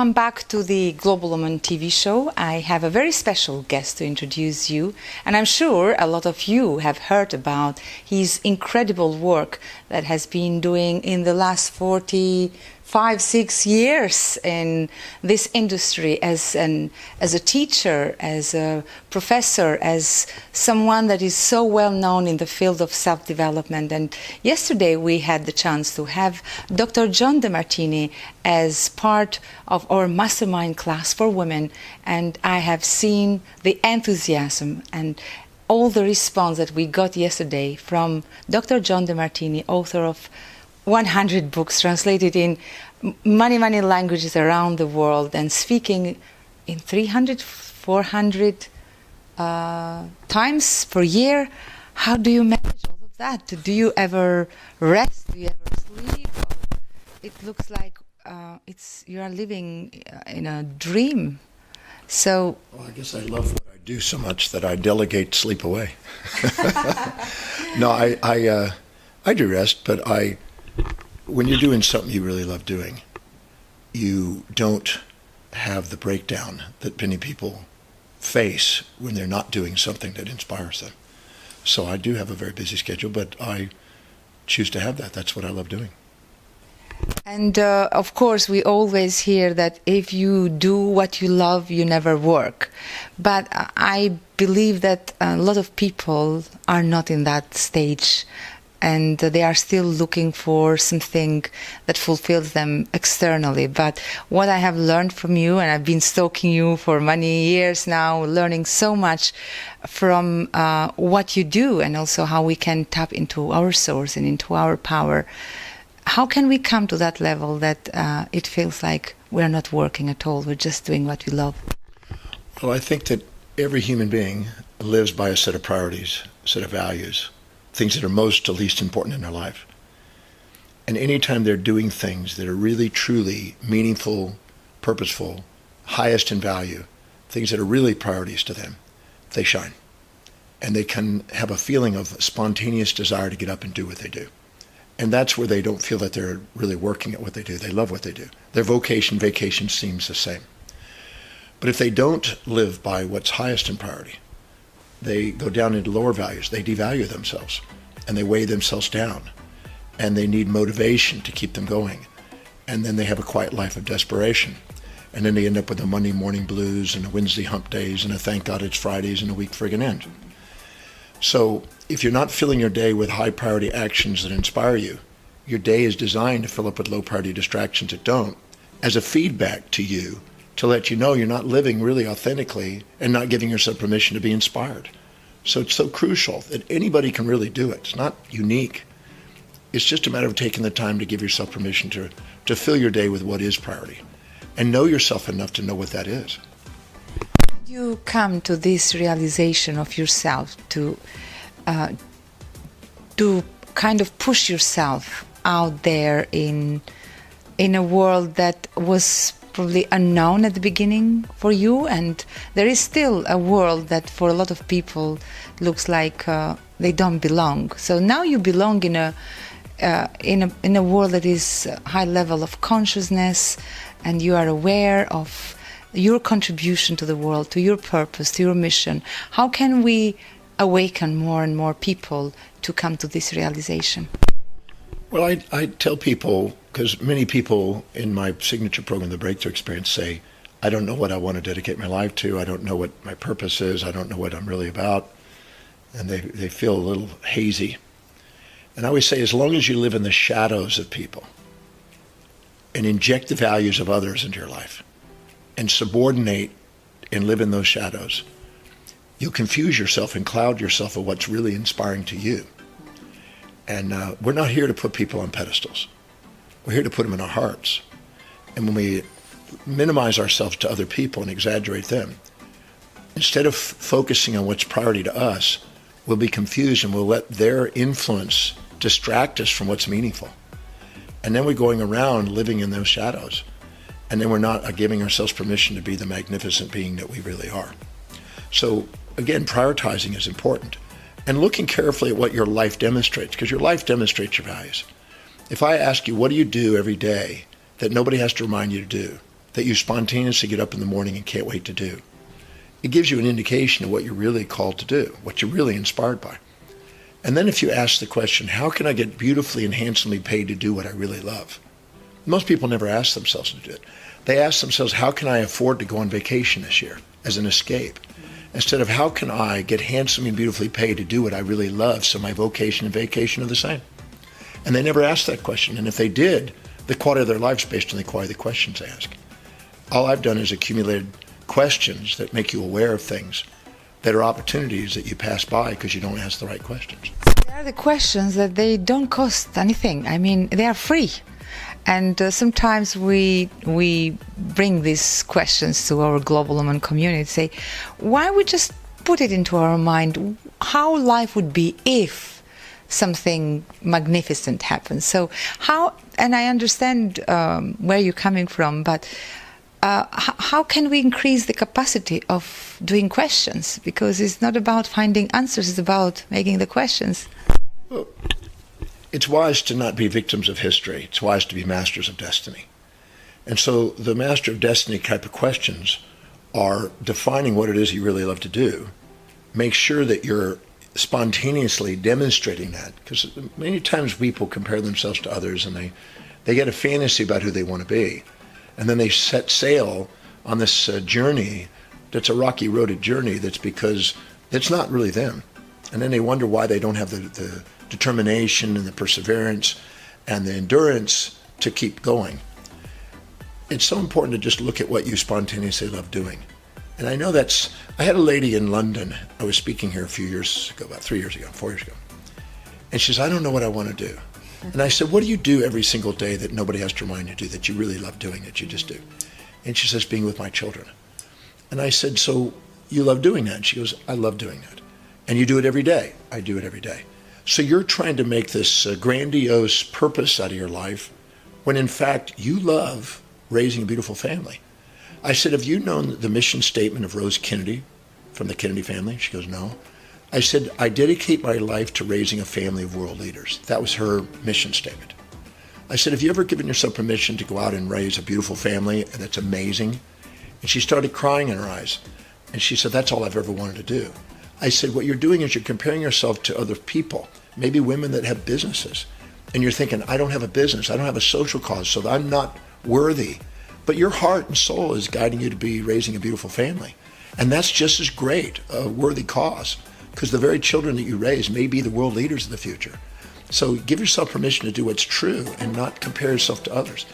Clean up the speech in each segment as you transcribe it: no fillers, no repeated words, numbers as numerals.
Welcome back to the Global Woman TV show. I have a very special guest to introduce you, and I'm sure a lot of you have heard about his incredible work that has been doing in the last 45-6 years in this industry as a teacher, as a professor, as someone that is so well known in the field of self-development. And yesterday we had the chance to have Dr. De Martini as part of our mastermind class for women, and I have seen the enthusiasm and all the response that we got yesterday from Dr. De Martini, author of 100 books translated in many languages around the world and speaking in 300, 400 times per year. How do you manage all of that? Do you ever rest? Do you ever sleep? Or it looks like you are living in a dream. So, well, I guess I love what I do so much that I delegate sleep away. No, I do rest, but when you're doing something you really love doing, you don't have the breakdown that many people face when they're not doing something that inspires them. So I do have a very busy schedule, but I choose to have that. That's what I love doing. And of course, we always hear that if you do what you love, you never work. But I believe that a lot of people are not in that stage, and they are still looking for something that fulfills them externally. But what I have learned from you, and I've been stalking you for many years now, learning so much from what you do, and also how we can tap into our source and into our power. How can we come to that level that it feels like we're not working at all, we're just doing what we love? Well, I think that every human being lives by a set of priorities, a set of values, things that are most to least important in their life. And anytime they're doing things that are really, truly meaningful, purposeful, highest in value, things that are really priorities to them, they shine. And they can have a feeling of spontaneous desire to get up and do what they do. And that's where they don't feel that they're really working at what they do. They love what they do. Their vacation seems the same. But if they don't live by what's highest in priority, they go down into lower values. They devalue themselves, and they weigh themselves down, and they need motivation to keep them going. And then they have a quiet life of desperation. And then they end up with the Monday morning blues and the Wednesday hump days and a thank God it's Fridays and a week friggin' end. So if you're not filling your day with high priority actions that inspire you, your day is designed to fill up with low priority distractions that don't, as a feedback to you to let you know you're not living really authentically and not giving yourself permission to be inspired. So it's so crucial that anybody can really do it. It's not unique. It's just a matter of taking the time to give yourself permission to fill your day with what is priority and know yourself enough to know what that is. You come to this realization of yourself to kind of push yourself out there in a world that was probably unknown at the beginning for you, and there is still a world that for a lot of people looks like they don't belong. So now you belong in a world that is a high level of consciousness, and you are aware of your contribution to the world, to your purpose, to your mission. How can we awaken more and more people to come to this realization? Well, I tell people, because many people in my signature program, the Breakthrough Experience, say, I don't know what I want to dedicate my life to. I don't know what my purpose is. I don't know what I'm really about. And they feel a little hazy. And I always say, as long as you live in the shadows of people and inject the values of others into your life, and subordinate and live in those shadows, you'll confuse yourself and cloud yourself of what's really inspiring to you. And we're not here to put people on pedestals. We're here to put them in our hearts. And when we minimize ourselves to other people and exaggerate them, instead of focusing on what's priority to us, we'll be confused and we'll let their influence distract us from what's meaningful. And then we're going around living in those shadows. And then we're not giving ourselves permission to be the magnificent being that we really are. So again, prioritizing is important. And looking carefully at what your life demonstrates, because your life demonstrates your values. If I ask you, what do you do every day that nobody has to remind you to do? that you spontaneously get up in the morning and can't wait to do. It gives you an indication of what you're really called to do, what you're really inspired by. And then if you ask the question, how can I get beautifully and handsomely paid to do what I really love? Most people never ask themselves to do it. They ask themselves, how can I afford to go on vacation this year as an escape? Instead of how can I get handsomely and beautifully paid to do what I really love so my vocation and vacation are the same? And they never ask that question. And if they did, the quality of their life is based on the quality of the questions they ask. All I've done is accumulated questions that make you aware of things that are opportunities that you pass by because you don't ask the right questions. They are the questions that they don't cost anything. I mean, they are free. And sometimes we bring these questions to our Global Woman community, say, why we just put it into our mind how life would be if something magnificent happens. So how, and I understand where you're coming from, but how can we increase the capacity of doing questions? Because it's not about finding answers, it's about making the questions. Well, it's wise to not be victims of history. It's wise to be masters of destiny. And so the master of destiny type of questions are defining what it is you really love to do. Make sure that you're spontaneously demonstrating that, because many times people compare themselves to others and they get a fantasy about who they want to be. And then they set sail on this journey that's a rocky roaded journey that's because it's not really them. And then they wonder why they don't have the determination and the perseverance and the endurance to keep going. It's so important to just look at what you spontaneously love doing. And I know I had a lady in London, I was speaking here a few years ago, about 4 years ago. And she says, I don't know what I want to do. And I said, what do you do every single day that nobody has to remind you to do, that you really love doing, that you just do? And she says, being with my children. And I said, so you love doing that? And she goes, I love doing that. And you do it every day? I do it every day. So you're trying to make this grandiose purpose out of your life when in fact you love raising a beautiful family. I said, have you known the mission statement of Rose Kennedy from the Kennedy family? She goes, no. I said, I dedicate my life to raising a family of world leaders. That was her mission statement. I said, have you ever given yourself permission to go out and raise a beautiful family that's amazing? And she started crying in her eyes. And she said, that's all I've ever wanted to do. I said, what you're doing is you're comparing yourself to other people, maybe women that have businesses. And you're thinking, I don't have a business, I don't have a social cause, so I'm not worthy. But your heart and soul is guiding you to be raising a beautiful family. And that's just as great a worthy cause, because the very children that you raise may be the world leaders of the future. So give yourself permission to do what's true and not compare yourself to others.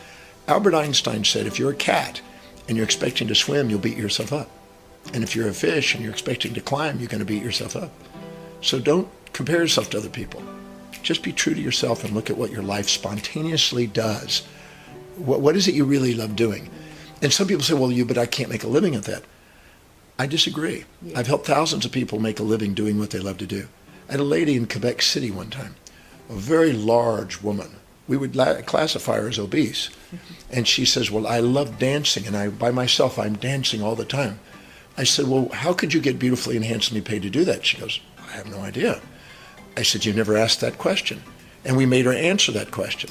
Albert Einstein said, if you're a cat and you're expecting to swim, you'll beat yourself up. And if you're a fish and you're expecting to climb, you're going to beat yourself up. So don't compare yourself to other people. Just be true to yourself and look at what your life spontaneously does. What is it you really love doing? And some people say, well, but I can't make a living at that. I disagree. Yeah. I've helped thousands of people make a living doing what they love to do. I had a lady in Quebec City one time, a very large woman. We would classify her as obese. And she says, well, I love dancing, and by myself, I'm dancing all the time. I said, well, how could you get beautifully and handsomely paid to do that? She goes, I have no idea. I said, you never asked that question. And we made her answer that question.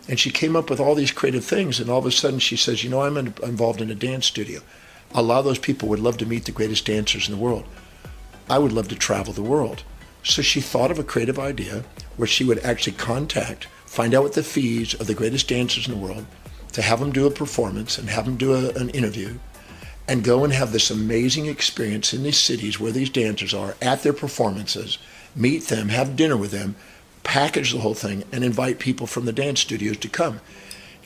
And she came up with all these creative things, and all of a sudden she says, I'm involved in a dance studio. A lot of those people would love to meet the greatest dancers in the world. I would love to travel the world. So she thought of a creative idea where she would actually find out what the fees of the greatest dancers in the world, to have them do a performance and have them do an interview, and go and have this amazing experience in these cities where these dancers are at their performances, meet them, have dinner with them, package the whole thing, and invite people from the dance studios to come.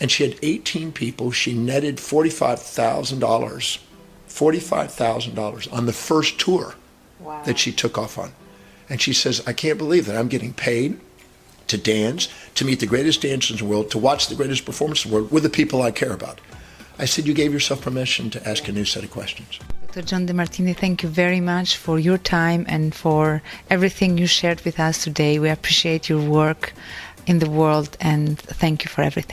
And she had 18 people. She netted $45,000 on the first tour. Wow. That she took off on. And she says, I can't believe that I'm getting paid to dance, to meet the greatest dancers in the world, to watch the greatest performance in the world with the people I care about. I said, you gave yourself permission to ask a new set of questions. Dr. John De Martini, thank you very much for your time and for everything you shared with us today. We appreciate your work in the world, and thank you for everything.